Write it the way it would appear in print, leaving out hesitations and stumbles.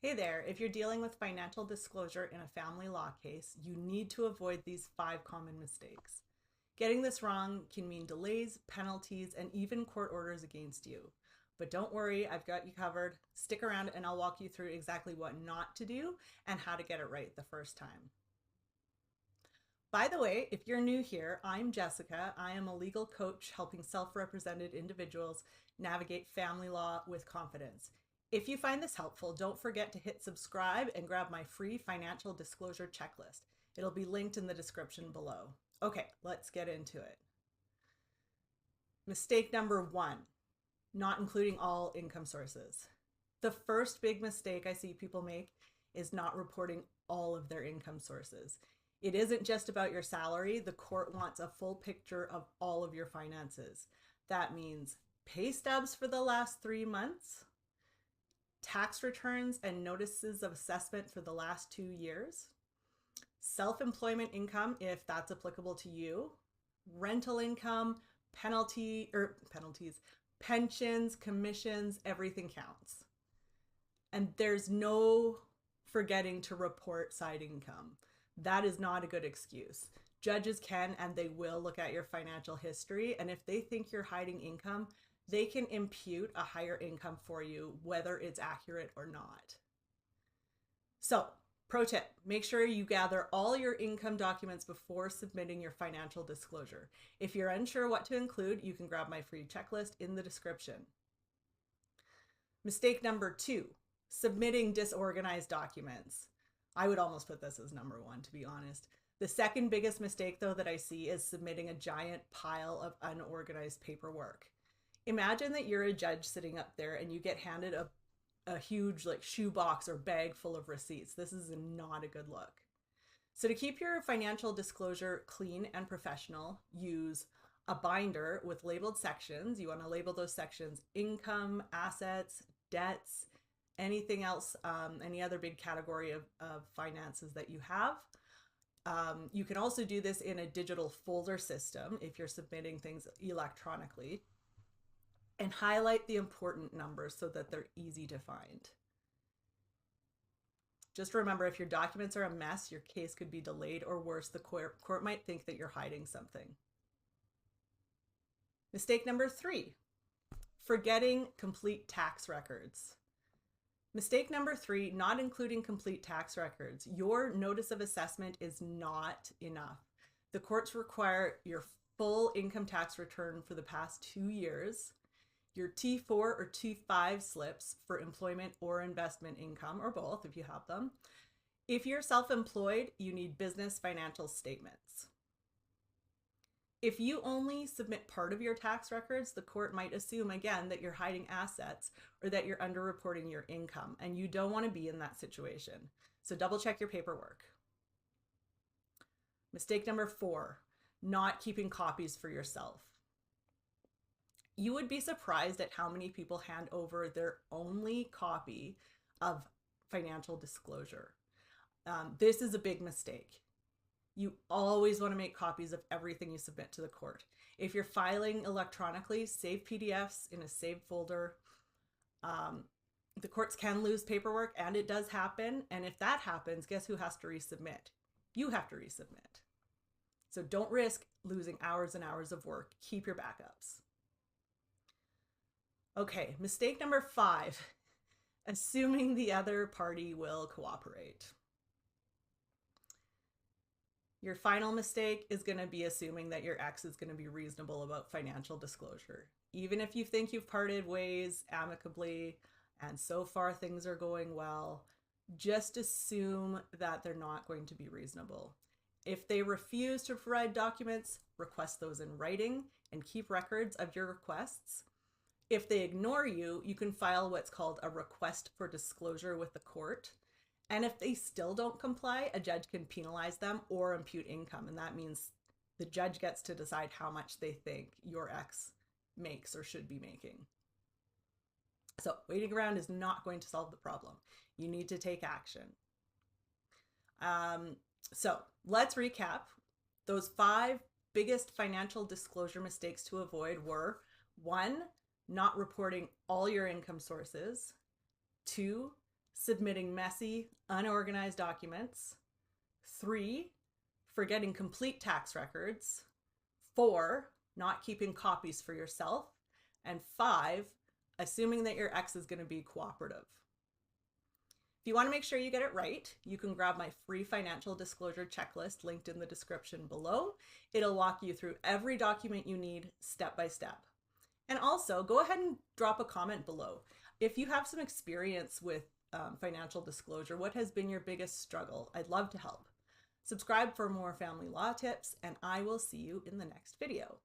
Hey there, if you're dealing with financial disclosure in a family law case, you need to avoid these 5 common mistakes. Getting this wrong can mean delays, penalties, and even court orders against you. But don't worry, I've got you covered. Stick around and I'll walk you through exactly what not to do and how to get it right the first time. By the way, if you're new here, I'm Jessica. I am a legal coach helping self represented individuals navigate family law with confidence. If you find this helpful, don't forget to hit subscribe and grab my free financial disclosure checklist. It'll be linked in the description below. Okay, let's get into it. Mistake number 1, not including all income sources. The first big mistake I see people make is not reporting all of their income sources. It isn't just about your salary. The court wants a full picture of all of your finances. That means pay stubs for the last 3 months, tax returns and notices of assessment for the last 2 years, self-employment income, if that's applicable to you, rental income, penalties, pensions, commissions, everything counts. And there's no forgetting to report side income. That is not a good excuse. Judges can and they will look at your financial history, and if they think you're hiding income, they can impute a higher income for you, whether it's accurate or not. So, pro tip, make sure you gather all your income documents before submitting your financial disclosure. If you're unsure what to include, you can grab my free checklist in the description. Mistake number 2, submitting disorganized documents. I would almost put this as number 1, to be honest. The second biggest mistake, though, that I see is submitting a giant pile of unorganized paperwork. Imagine that you're a judge sitting up there and you get handed a huge shoebox or bag full of receipts. This is not a good look. So to keep your financial disclosure clean and professional, use a binder with labeled sections. You want to label those sections income, assets, debts, anything else, any other big category of finances that you have. You can also do this in a digital folder system if you're submitting things electronically, and highlight the important numbers so that they're easy to find. Just remember, if your documents are a mess, your case could be delayed, or worse, the court might think that you're hiding something. Mistake number 3, forgetting complete tax records. Mistake number 3, not including complete tax records. Your notice of assessment is not enough. The courts require your full income tax return for the past 2 years, your T4 or T5 slips for employment or investment income, or both if you have them. If you're self-employed, you need business financial statements. If you only submit part of your tax records, the court might assume again that you're hiding assets or that you're underreporting your income, and you don't want to be in that situation. So double check your paperwork. Mistake number 4, not keeping copies for yourself. You would be surprised at how many people hand over their only copy of financial disclosure. This is a big mistake. You always want to make copies of everything you submit to the court. If you're filing electronically, save PDFs in a saved folder. The courts can lose paperwork, and it does happen. And if that happens, guess who has to resubmit? You have to resubmit. So don't risk losing hours and hours of work. Keep your backups. Okay, mistake number 5, assuming the other party will cooperate. Your final mistake is going to be assuming that your ex is going to be reasonable about financial disclosure. Even if you think you've parted ways amicably and so far things are going well, just assume that they're not going to be reasonable. If they refuse to provide documents, request those in writing and keep records of your requests. If they ignore you, you can file what's called a request for disclosure with the court. And if they still don't comply, a judge can penalize them or impute income. And that means the judge gets to decide how much they think your ex makes or should be making. So waiting around is not going to solve the problem. You need to take action. So let's recap. Those 5 biggest financial disclosure mistakes to avoid were: 1, not reporting all your income sources; 2, submitting messy, unorganized documents. 3, forgetting complete tax records. 4, not keeping copies for yourself. And 5, assuming that your ex is going to be cooperative. If you want to make sure you get it right, you can grab my free financial disclosure checklist linked in the description below. It'll walk you through every document you need step by step. And also, go ahead and drop a comment below. If you have some experience with financial disclosure, what has been your biggest struggle? I'd love to help. Subscribe for more family law tips, and I will see you in the next video.